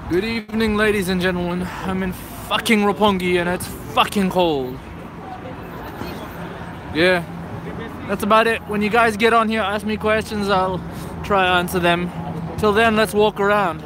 Good evening, ladies and gentlemen. I'm in fucking Roppongi and it's fucking cold. Yeah, that's about it. When you guys get on here, ask me questions, I'll try to answer them. Till then, let's walk around.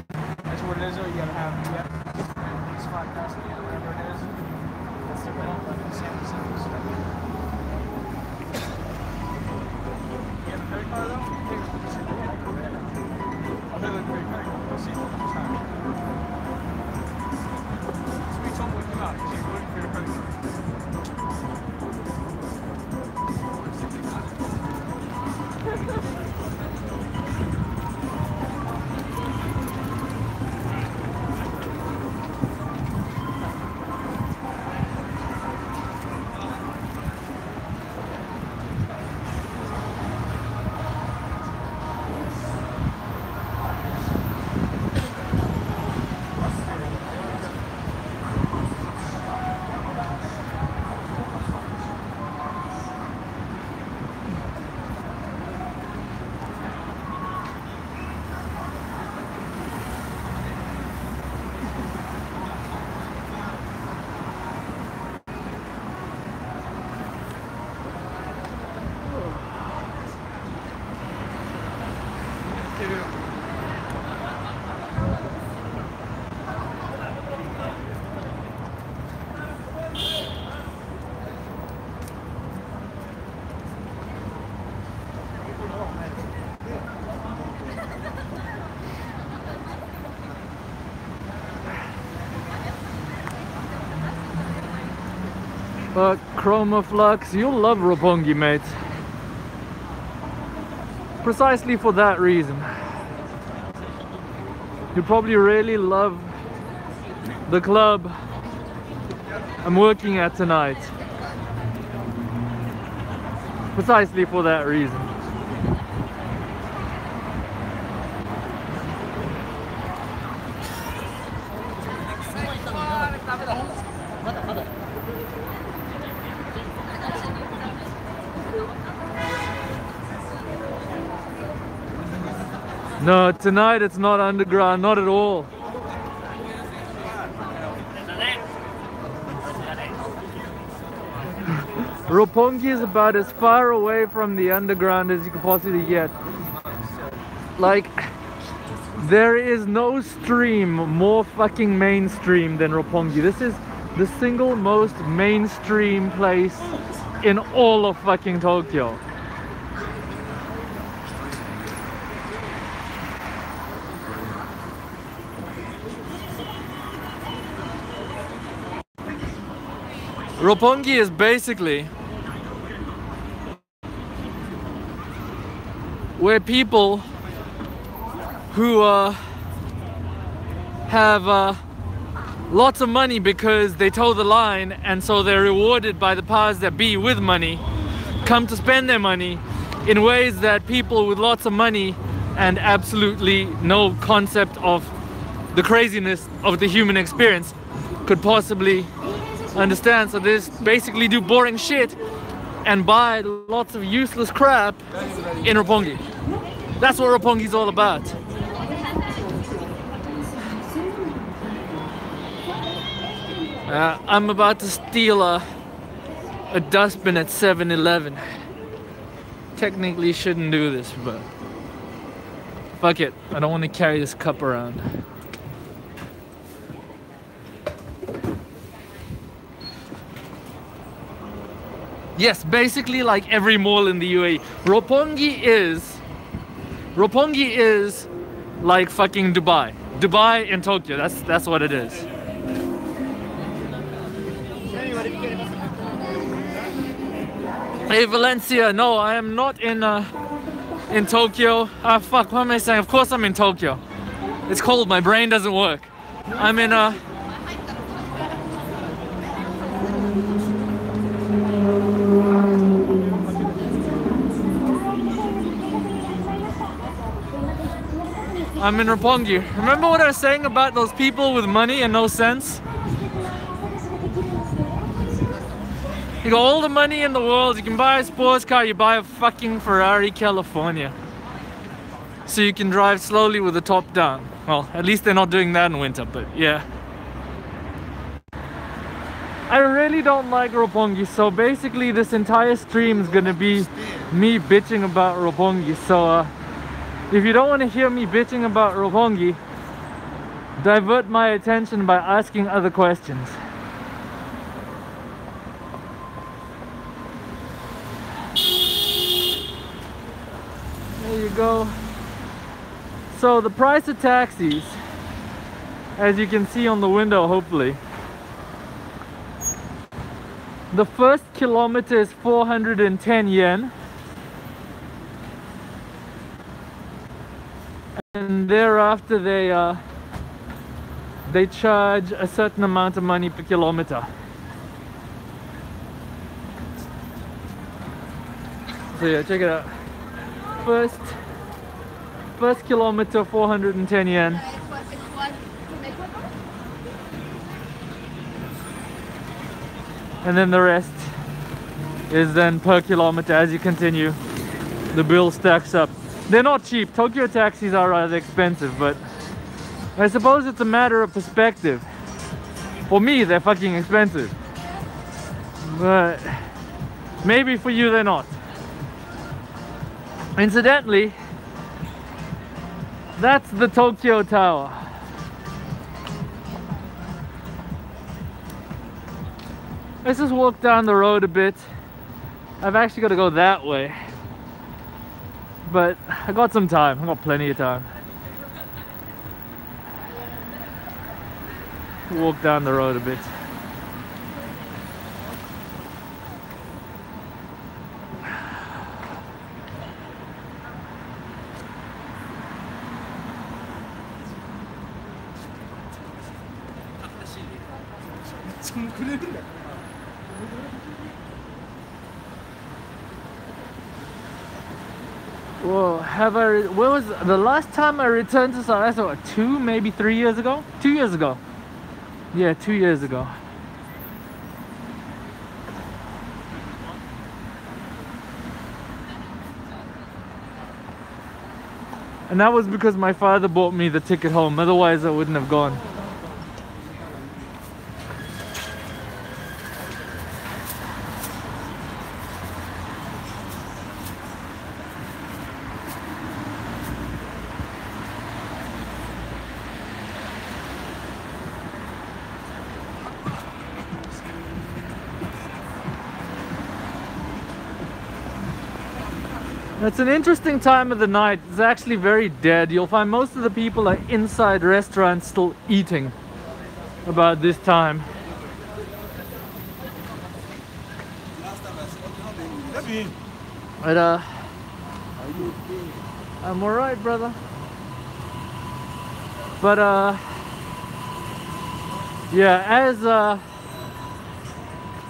That's what it is, or you gotta have, yeah. It's 5,000, yeah, whatever it is. That's the middle of the same percentage. You have a credit card though? I'll do the credit card. We'll see what comes out. So we told me what came out. She's looking for your credit card. But Chroma Flux, you'll love Roppongi, mate. Precisely for that reason. You probably really love the club I'm working at tonight. Precisely for that reason. No, tonight it's not underground, not at all. Roppongi is about as far away from the underground as you could possibly get. Like, there is no stream more fucking mainstream than Roppongi. This is the single most mainstream place in all of fucking Tokyo. Roppongi is basically where people who have lots of money because they toe the line, and so they're rewarded by the powers that be with money, come to spend their money in ways that people with lots of money and absolutely no concept of the craziness of the human experience could possibly understand. So they just basically do boring shit and buy lots of useless crap in Roppongi. That's what Roppongi is all about. I'm about to steal a dustbin at 7-Eleven. Technically shouldn't do this, but fuck it. I don't want to carry this cup around. Yes, basically like every mall in the UAE. Roppongi is like fucking Dubai. Dubai in Tokyo. That's what it is. Hey Valencia, no, I am not in Tokyo. Ah fuck, what am I saying? Of course I'm in Tokyo. It's cold, my brain doesn't work. I'm in Roppongi. Remember what I was saying about those people with money and no sense? You got all the money in the world, you can buy a sports car, you buy a fucking Ferrari California. So you can drive slowly with the top down. Well, at least they're not doing that in winter, but yeah. I really don't like Roppongi, so basically this entire stream is gonna be me bitching about Roppongi. So if you don't want to hear me bitching about Roppongi, divert my attention by asking other questions. There you go. So the price of taxis, as you can see on the window, hopefully, the first kilometer is 410 yen, and thereafter they charge a certain amount of money per kilometer. So yeah, check it out. First kilometer, 410 yen. And then the rest is then per kilometer. As you continue, the bill stacks up. They're not cheap. Tokyo taxis are rather expensive, but I suppose it's a matter of perspective. For me, they're fucking expensive, but maybe for you they're not. Incidentally, that's the Tokyo Tower. Let's just walk down the road a bit. I've actually got to go that way, but I got some time. I got plenty of time. Walk down the road a bit. Whoa, where was the last time I returned to South Africa? What, 2, maybe 3 years ago? 2 years ago. Yeah, 2 years ago. And that was because my father bought me the ticket home, otherwise I wouldn't have gone. It's an interesting time of the night. It's actually very dead. You'll find most of the people are inside restaurants still eating about this time. But I'm alright, brother. But yeah,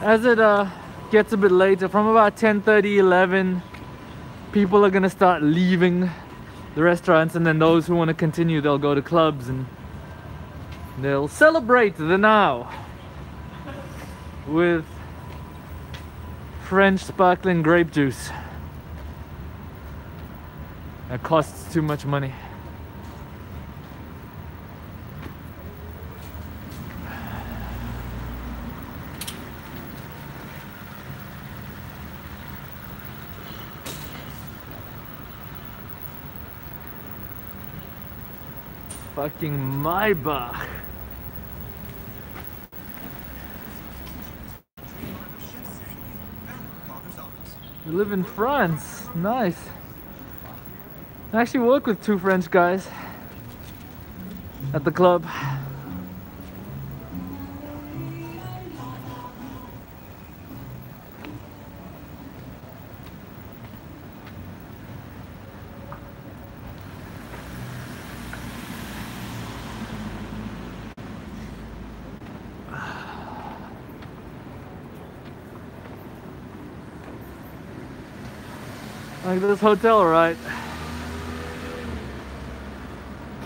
as it gets a bit later, from about 10:30, 11, people are gonna start leaving the restaurants, and then those who want to continue, they'll go to clubs and they'll celebrate the now with French sparkling grape juice. That costs too much money. Fucking Maybach. You live in France. Nice. I actually work with 2 French guys at the club. Like this hotel, right?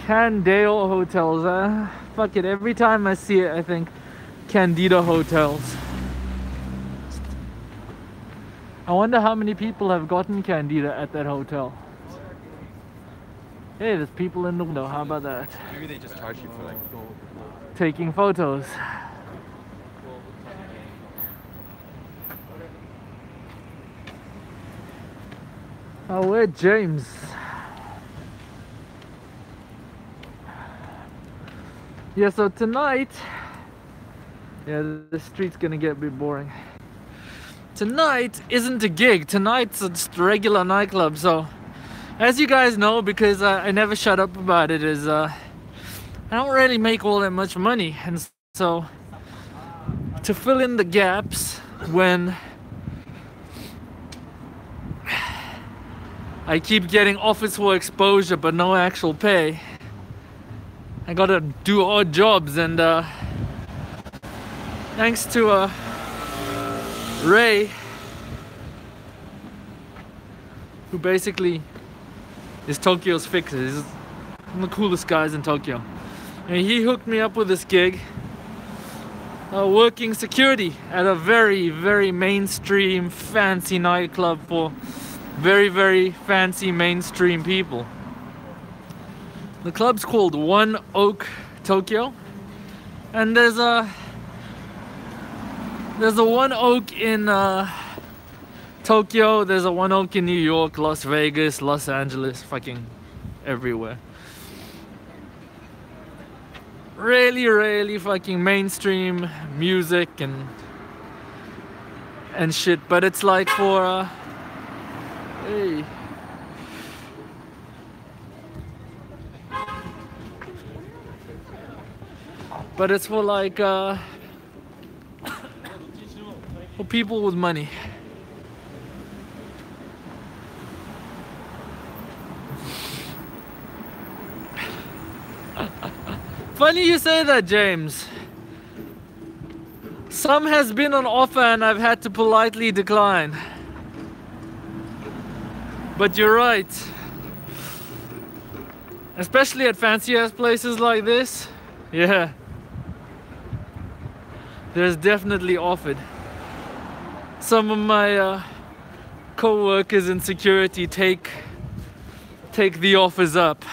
Candeo Hotels. Fuck it, every time I see it I think Candida Hotels. I wonder how many people have gotten Candida at that hotel. Hey, there's people in the window. How about that? Maybe they just charge you for like. Taking photos. Oh, we're James. Yeah, so tonight, yeah, the street's gonna get a bit boring. Tonight isn't a gig. Tonight's just a regular nightclub. So, as you guys know, because I never shut up about it, is I don't really make all that much money, and so to fill in the gaps when I keep getting offers for exposure but no actual pay, I gotta do odd jobs. And thanks to Ray, who basically is Tokyo's fixer. He's one of the coolest guys in Tokyo. And he hooked me up with this gig, working security at a very, very mainstream, fancy nightclub for very, very fancy mainstream people. The club's called One Oak Tokyo, and there's a One Oak in Tokyo, there's a One Oak in New York, Las Vegas, Los Angeles, fucking everywhere. Really, really fucking mainstream music and shit, but it's like for hey. But it's for like for people with money. Funny you say that, James. Some has been on offer and I've had to politely decline. But you're right. Especially at fancy ass places like this. Yeah. There's definitely offered. Some of my co-workers in security take the offers up.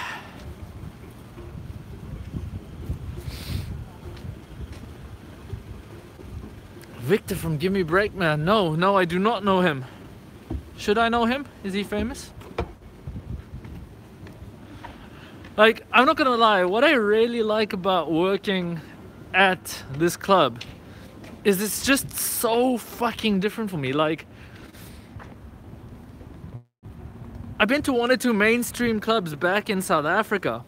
Victor from Gimme Break Man. No, I do not know him. Should I know him? Is he famous? Like, I'm not gonna lie, what I really like about working at this club is it's just so fucking different for me. Like, I've been to 1 or 2 mainstream clubs back in South Africa.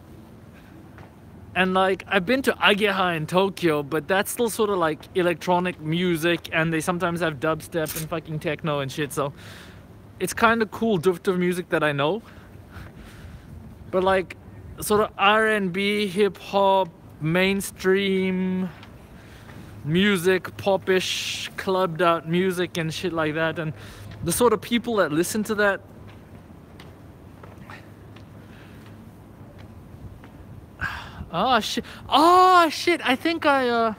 And like, I've been to Ageha in Tokyo, but that's still sort of like electronic music, and they sometimes have dubstep and fucking techno and shit, so it's kind of cool drift of music that I know. But like, sort of R&B, hip-hop, mainstream music, popish, clubbed out music and shit like that, and the sort of people that listen to that, oh shit, I think I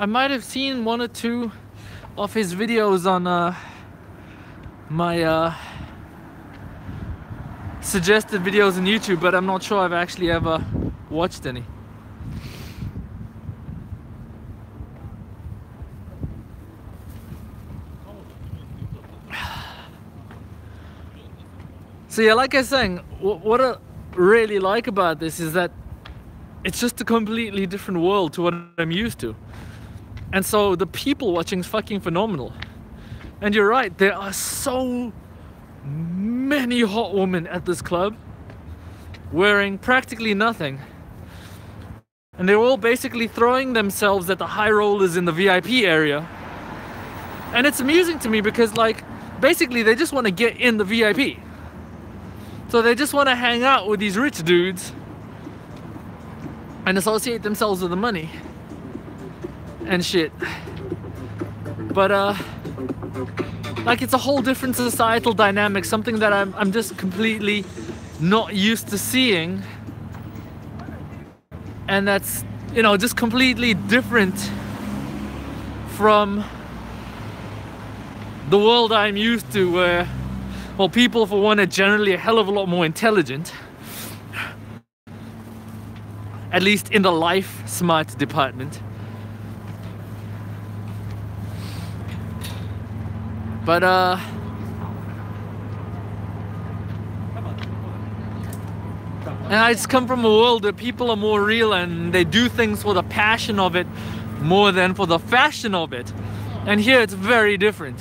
might have seen 1 or 2 of his videos on my suggested videos on YouTube, but I'm not sure I've actually ever watched any. So yeah, like I was saying, what I really like about this is that it's just a completely different world to what I'm used to. And so the people watching is fucking phenomenal. And you're right, there are so many hot women at this club wearing practically nothing. And they're all basically throwing themselves at the high rollers in the VIP area. And it's amusing to me because, like, basically they just want to get in the VIP. So they just want to hang out with these rich dudes and associate themselves with the money and shit. But like, it's a whole different societal dynamic, something that I'm just completely not used to seeing, and that's, you know, just completely different from the world I'm used to, where, well, people for one are generally a hell of a lot more intelligent, at least in the life smart department. But and I just come from a world where people are more real and they do things for the passion of it more than for the fashion of it. And here it's very different.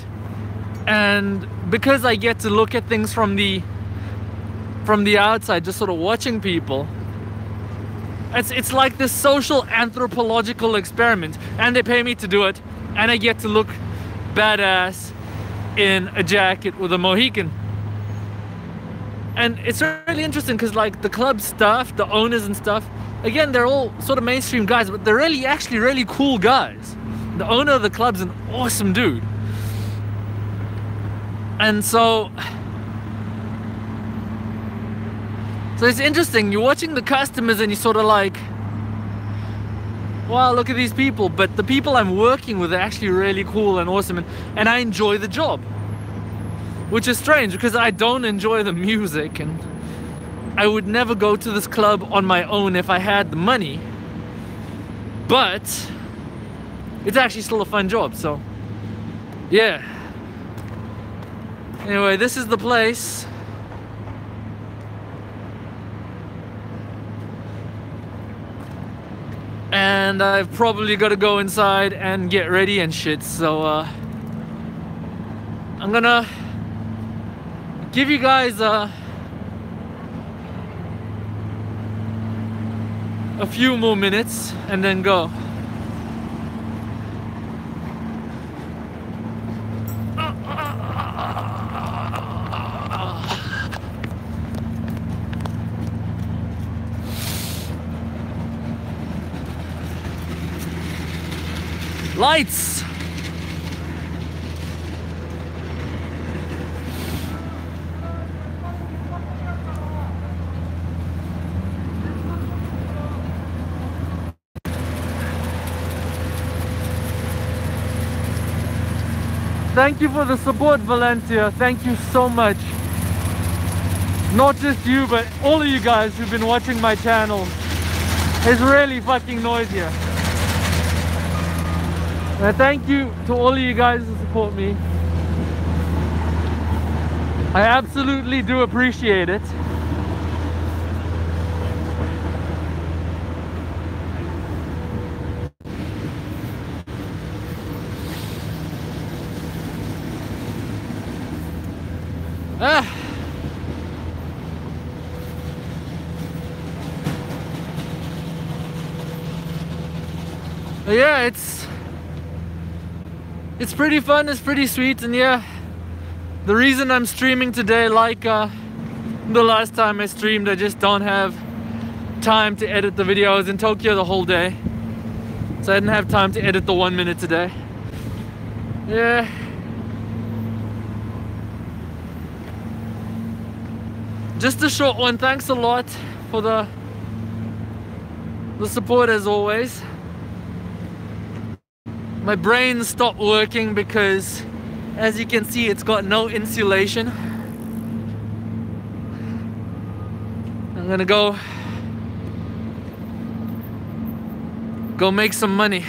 And because I get to look at things from the outside, just sort of watching people, it's like this social anthropological experiment, and they pay me to do it, and I get to look badass in a jacket with a Mohican. And it's really interesting because like the club staff, the owners and stuff, again, they're all sort of mainstream guys, but they're actually really cool guys. The owner of the club's an awesome dude. And so it's interesting. You're watching the customers and you're sort of like, wow, look at these people. But the people I'm working with are actually really cool and awesome, and I enjoy the job. Which is strange because I don't enjoy the music, and I would never go to this club on my own if I had the money. But it's actually still a fun job, so yeah. Anyway, this is the place. And I've probably got to go inside and get ready and shit, so I'm gonna give you guys a few more minutes and then go. Lights! Thank you for the support, Valencia. Thank you so much. Not just you, but all of you guys who've been watching my channel. It's really fucking noise here. And thank you to all of you guys who support me. I absolutely do appreciate it. Yeah, it's pretty fun, it's pretty sweet, and yeah, the reason I'm streaming today, like the last time I streamed, I just don't have time to edit the video. I was in Tokyo the whole day, so I didn't have time to edit the 1 minute today. Yeah. Just a short one. Thanks a lot for the support as always. My brain stopped working because, as you can see, it's got no insulation. I'm gonna go make some money.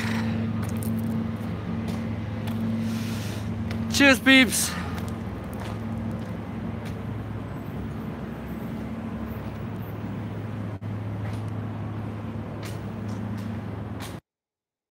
Cheers, peeps.